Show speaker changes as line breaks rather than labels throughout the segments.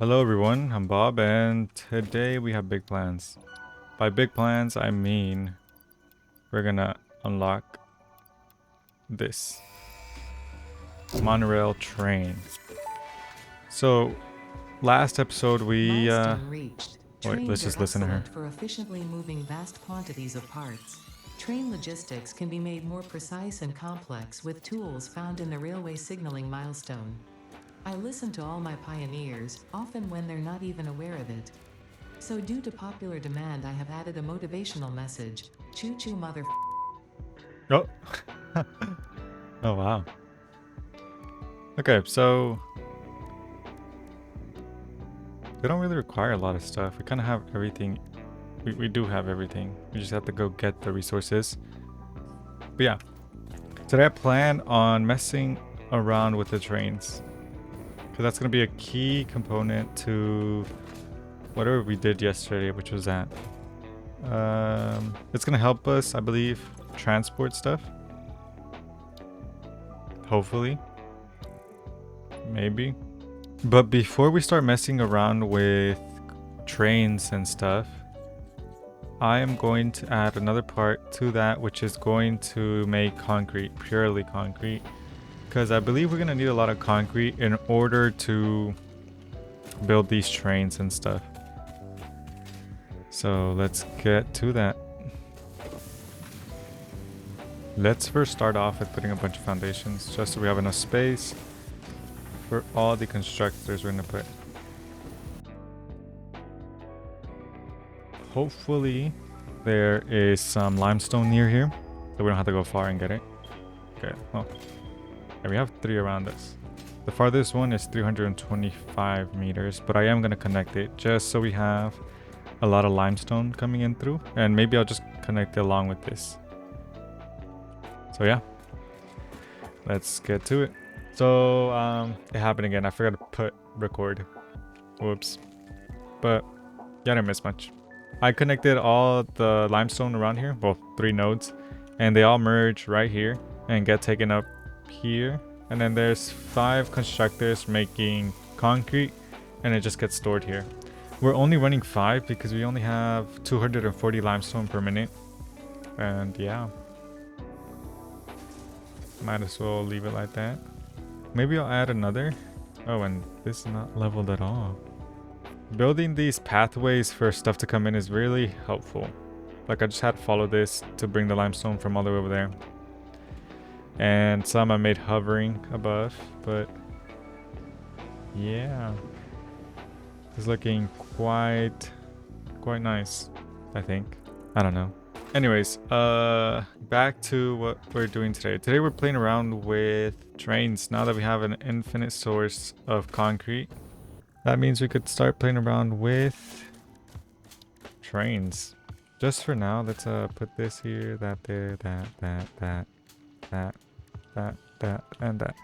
Hello everyone, I'm Bob and today we have big plans. By big plans, I mean we're gonna unlock this monorail train. So last episode
Milestone reached.
wait, let's
Trains are
just listen to her.
excellent for efficiently moving vast quantities of parts. Train logistics can be made more precise and complex with tools found in the railway signaling milestone. I listen to all my pioneers, often when they're not even aware of it. So due to popular demand, I have added a motivational message. Choo choo mother.
Oh, oh wow. Okay, so they don't really require a lot of stuff. We kind of have everything. We do have everything. We just have to go get the resources. But yeah, today I plan on messing around with the trains. Because that's going to be a key component to whatever we did yesterday, which was that. It's going to help us, I believe, transport stuff. Hopefully. Maybe. But before we start messing around with trains and stuff, I am going to add another part to that, which is going to make concrete, purely concrete. Because I believe we're going to need a lot of concrete in order to build these trains and stuff. So let's get to that. Let's first start off with putting a bunch of foundations, just so we have enough space for all the constructors we're going to put. Hopefully there is some limestone near here, so we don't have to go far and get it. Okay, well, yeah, we have 3 around us. The farthest one is 325 meters, but I am going to connect it just so we have a lot of limestone coming in through, and maybe I'll just connect it along with this. So yeah, let's get to it. So it happened again. I forgot to put record. Whoops. But yeah, I didn't miss much. I connected all the limestone around here, well, 3 nodes, and they all merge right here and get taken up here. And then there's 5 constructors making concrete, and it just gets stored here. We're only running 5 because we only have 240 limestone per minute. And yeah, might as well leave it like that. Maybe I'll add another. Oh, and this is not leveled at all. Building these pathways for stuff to come in is really helpful. Like, I just had to follow this to bring the limestone from all the way over there. And some I made hovering above, but yeah, it's looking quite nice, I think. I don't know. Anyways, back to what we're doing today. Today we're playing around with trains. Now that we have an infinite source of concrete, that means we could start playing around with trains. Just for now, let's put this here, that there, that, and that.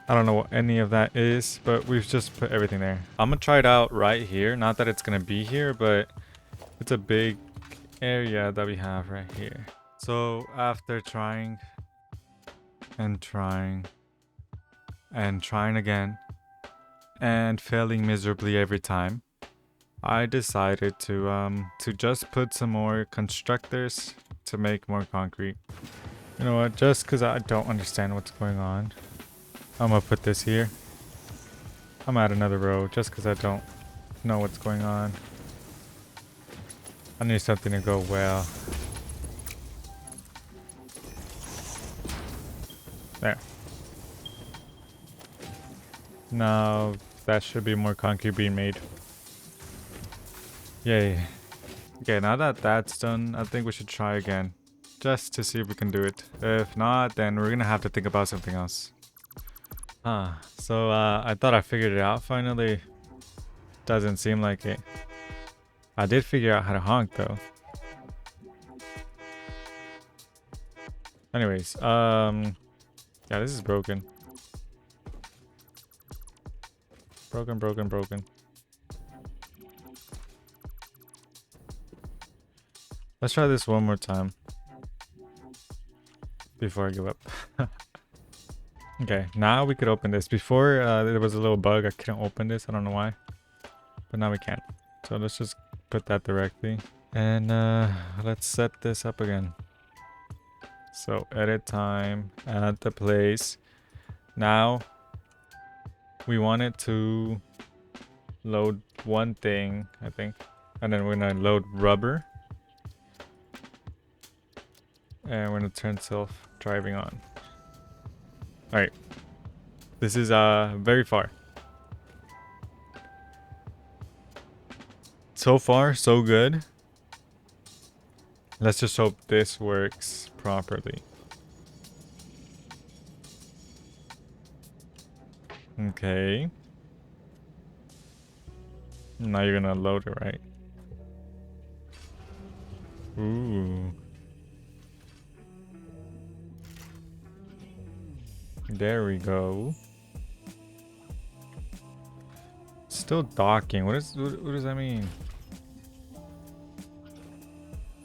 I don't know what any of that is, but we've just put everything there. I'm gonna try it out right here. Not that it's gonna be here, but it's a big area that we have right here. So after trying and trying and trying again and failing miserably every time, I decided to just put some more constructors to make more concrete. You know what, just because I don't understand what's going on, I'm gonna put this here. I'm gonna add another row just because I don't know what's going on. I need something to go well. There. Now that should be more concrete being made. Yay. Okay, now that that's done, I think we should try again. Just to see if we can do it. If not, then we're gonna have to think about something else. So I thought I figured it out finally. Doesn't seem like it. I did figure out how to honk though. Anyways, yeah, this is broken. Broken. Let's try this one more time before I give up. Okay, now we could open this. Before there was a little bug, I couldn't open this. I don't know why. but now we can't. So let's just put that directly. And let's set this up again. So edit time, add the place. Now we want it to load one thing, I think. And then we're gonna load rubber. And we're gonna turn self-driving on. Alright. This is very far. So far, so good. Let's just hope this works properly. Okay. Now you're gonna load it, right? Ooh. There we go. Still docking. What does that mean?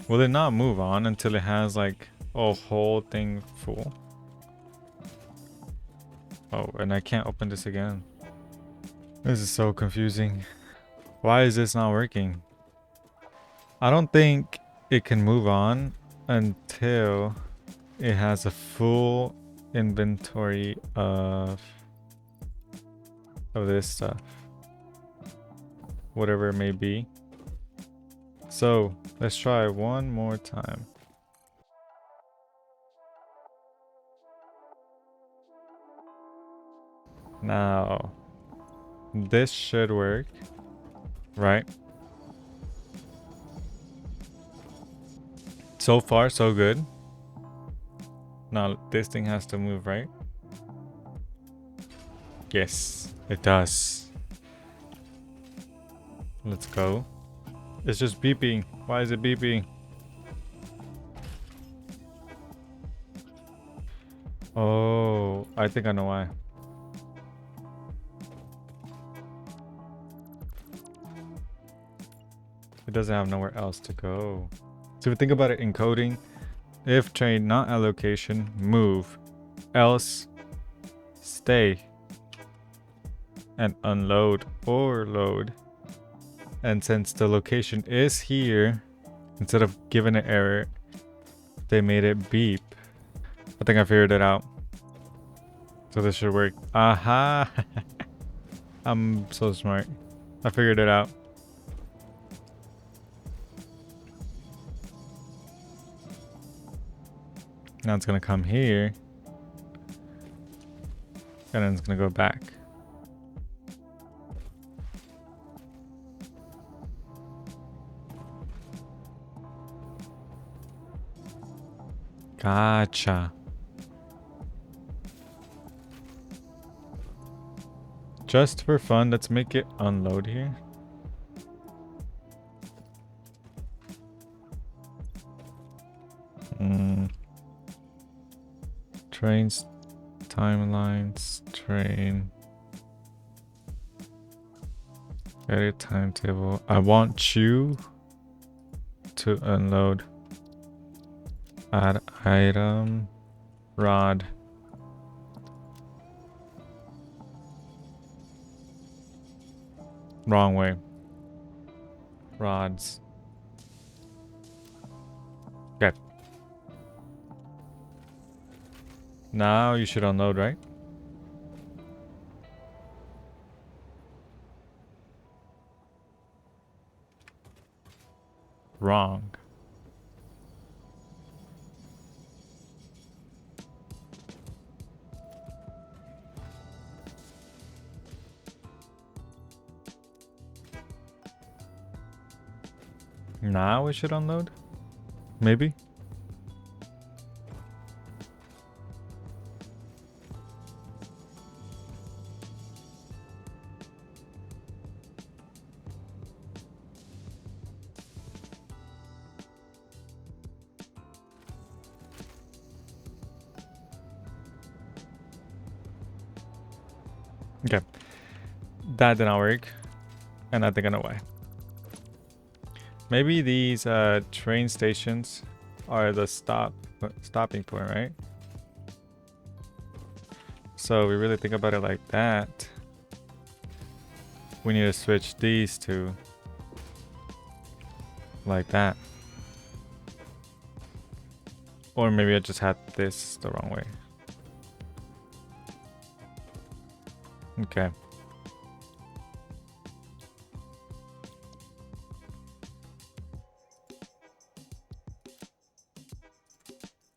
Will it not move on until it has like a whole thing full? Oh, and I can't open this again. This is so confusing. Why is this not working? I don't think it can move on until it has a full inventory of this stuff. Whatever it may be. So let's try one more time. Now, this should work, right? So far, so good. Now, this thing has to move, right? Yes, it does. Let's go. It's just beeping. Why is it beeping? Oh, I think I know why. It doesn't have nowhere else to go. So if we think about it in coding, if train not at location, move, else stay and unload or load. And since the location is here, instead of giving an error, they made it beep. I think I figured it out. So this should work. Aha! I'm so smart. I figured it out. Now it's gonna come here. And then it's gonna go back. Gotcha. Just for fun, let's make it unload here. Trains, timelines, train. Edit timetable. I want you to unload. Add item. Rod. Wrong way. Rods. Okay. Now you should unload, right? Wrong. Now we should unload? Maybe? Okay. That did not work. And I think I know why. Maybe these train stations are the stopping point, right? So we really think about it like that. we need to switch these two like that. Or maybe I just had this the wrong way. Okay.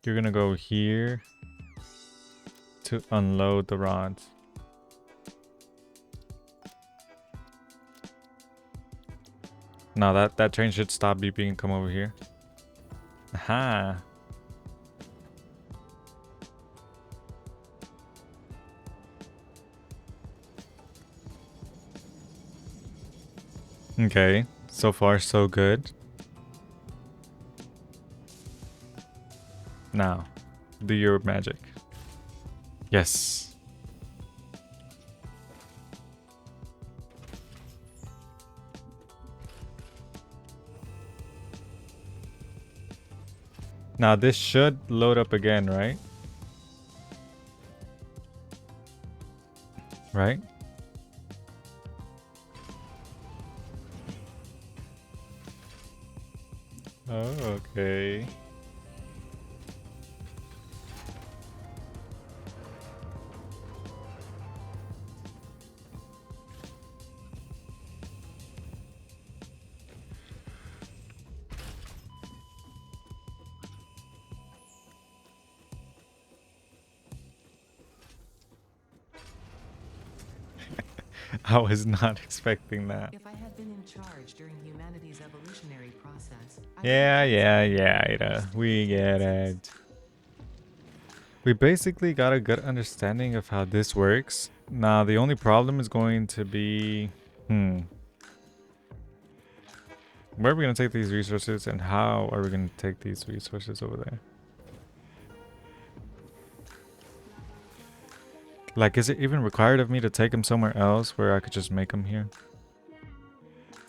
You're gonna go here to unload the rods. Now that train should stop beeping and come over here. Aha. Okay, so far so good. Now, do your magic. Yes. Now this should load up again, right? Right? Oh, okay. I was not expecting that.
If I had been in charge during humanity's evolutionary process,
Yeah, Ida. We get it. We basically got a good understanding of how this works. Now, the only problem is going to be... Where are we going to take these resources and how are we going to take these resources over there? Like, is it even required of me to take them somewhere else where I could just make them here?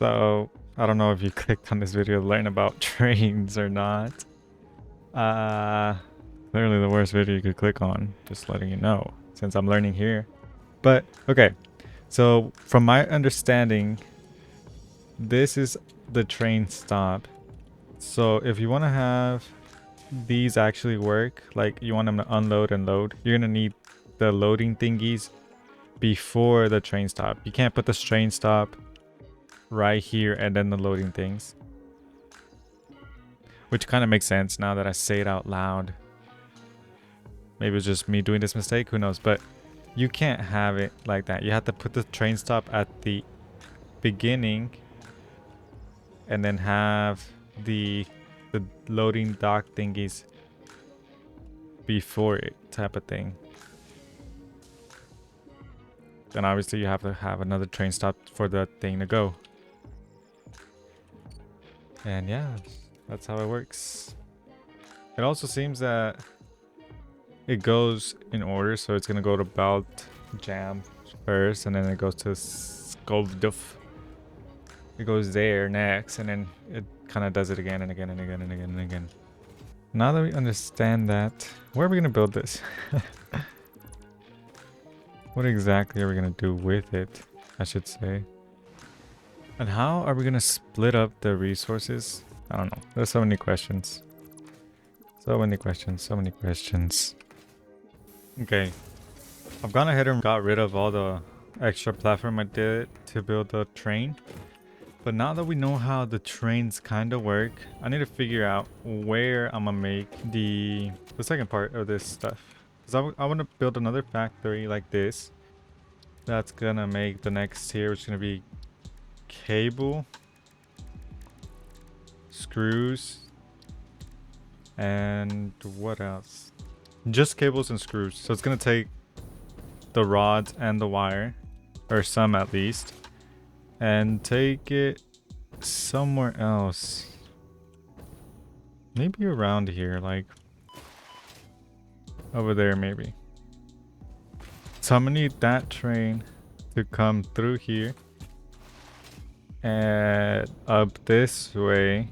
So, I don't know if you clicked on this video to learn about trains or not. Literally the worst video you could click on, just letting you know, since I'm learning here. But, okay. So, from my understanding, this is the train stop. So, if you want to have these actually work, like you want them to unload and load, you're going to need the loading thingies before the train stop. You can't put the train stop right here and then the loading things. Which kind of makes sense now that I say it out loud. Maybe it's just me doing this mistake, who knows, but you can't have it like that. You have to put the train stop at the beginning and then have the loading dock thingies before it, type of thing. Then obviously you have to have another train stop for the thing to go. And yeah, that's how it works. It also seems that it goes in order, so it's gonna go to belt jam first, and then it goes to Skolduf. It goes there next, and then it kind of does it again and again and again and again and again. Now that we understand that, where are we gonna build this? What exactly are we gonna do with it, I should say? And how are we gonna split up the resources? I don't know. There's so many questions. So many questions, so many questions. Okay. I've gone ahead and got rid of all the extra platform I did to build the train. But now that we know how the trains kind of work, I need to figure out where I'm gonna make the second part of this stuff. Because I want to build another factory like this. That's gonna make the next tier, which is gonna be cable, screws, and what else? Just cables and screws. So it's gonna take the rods and the wire, or some at least, and take it somewhere else. Maybe around here, like over there maybe. So I'm gonna need that train to come through here and up this way,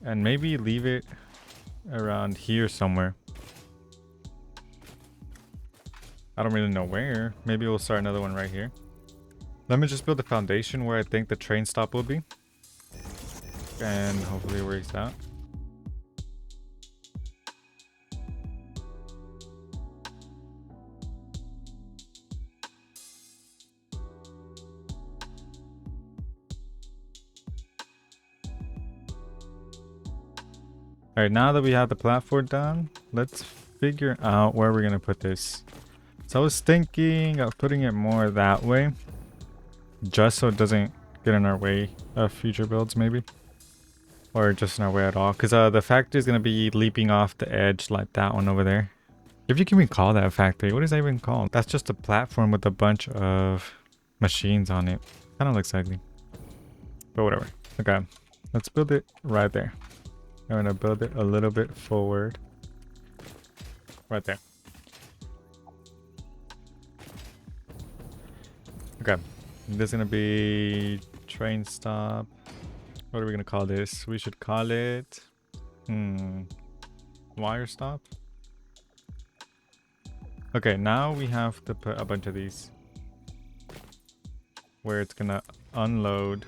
and maybe leave it around here somewhere. I don't really know where. Maybe we'll start another one right here. Let me just build a foundation where I think the train stop will be. And hopefully it works out. Alright, now that we have the platform down, let's figure out where we're going to put this. So I was thinking of putting it more that way, just so it doesn't get in our way of future builds maybe. Or just in our way at all. Because the factory is going to be leaping off the edge like that one over there. If you can even call that a factory, what is that even called? That's just a platform with a bunch of machines on it. Kind of looks ugly. But whatever. Okay, let's build it right there. I'm going to build it a little bit forward. Right there. Okay, this is going to be train stop. What are we going to call this? We should call it... wire stop? Okay, now we have to put a bunch of these. Where it's going to unload.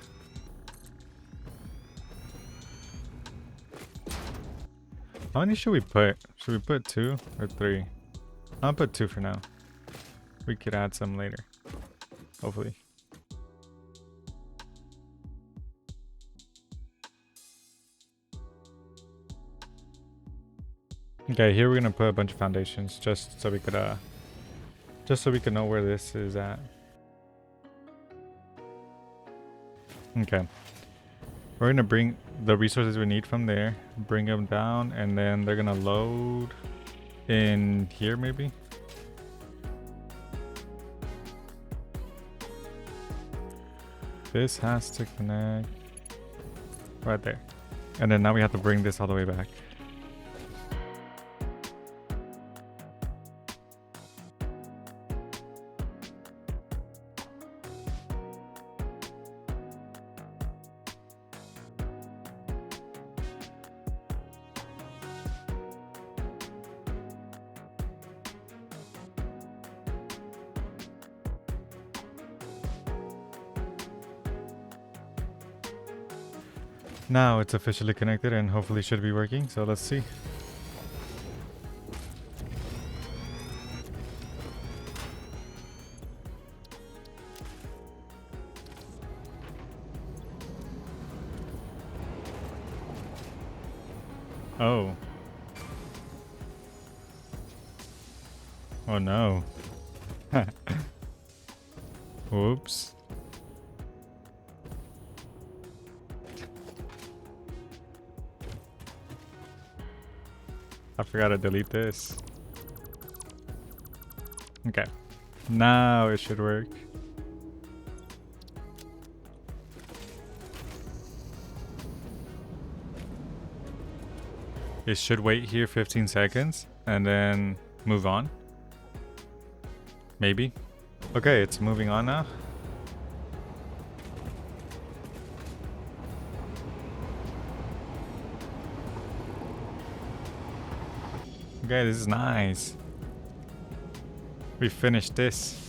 How many should we put? Should we put 2 or 3? I'll put 2 for now. We could add some later. Hopefully. Okay, here we're gonna put a bunch of foundations just so we could know where this is at. Okay. We're gonna bring the resources we need from there, bring them down, and then they're gonna load in here maybe. This has to connect right there. And then now we have to bring this all the way back. Now it's officially connected and hopefully should be working, so let's see. Oh. Oh no. Whoops. I forgot to delete this. Okay. Now it should work. It should wait here 15 seconds and then move on. Maybe. Okay, it's moving on now. Okay, this is nice. We finished this.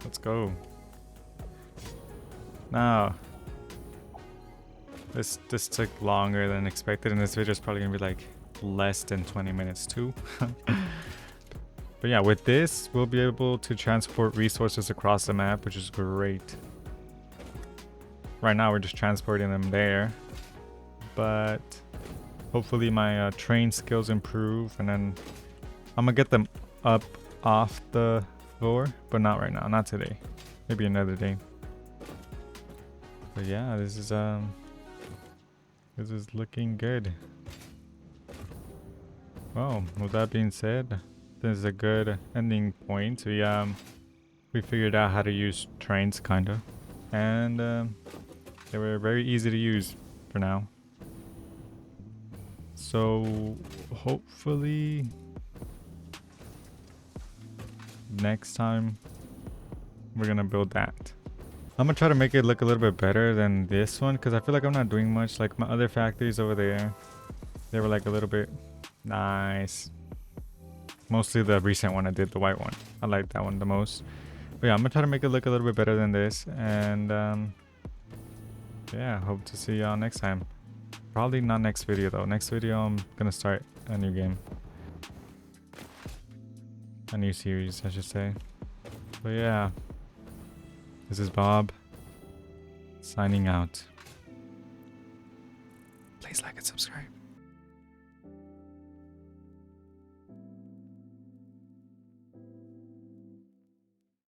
Let's go. Now, this took longer than expected, and this video is probably gonna be like less than 20 minutes too. But yeah, with this, we'll be able to transport resources across the map, which is great. Right now, we're just transporting them there, but hopefully my train skills improve, and then I'm gonna get them up off the floor, but not right now, not today. Maybe another day. But yeah, this is looking good. Well, with that being said, this is a good ending point. We figured out how to use trains, kinda, and they were very easy to use for now. So hopefully next time we're gonna build that. I'm gonna try to make it look a little bit better than this one, because I feel like I'm not doing much. Like my other factories over there, they were like a little bit nice. Mostly the recent one I did, the white one. I like that one the most. But yeah, I'm gonna try to make it look a little bit better than this, and yeah, hope to see y'all next time. Probably not next video though. Next video I'm gonna start a new game, a new series I should say. But yeah, this is Bob signing out. Please like and subscribe.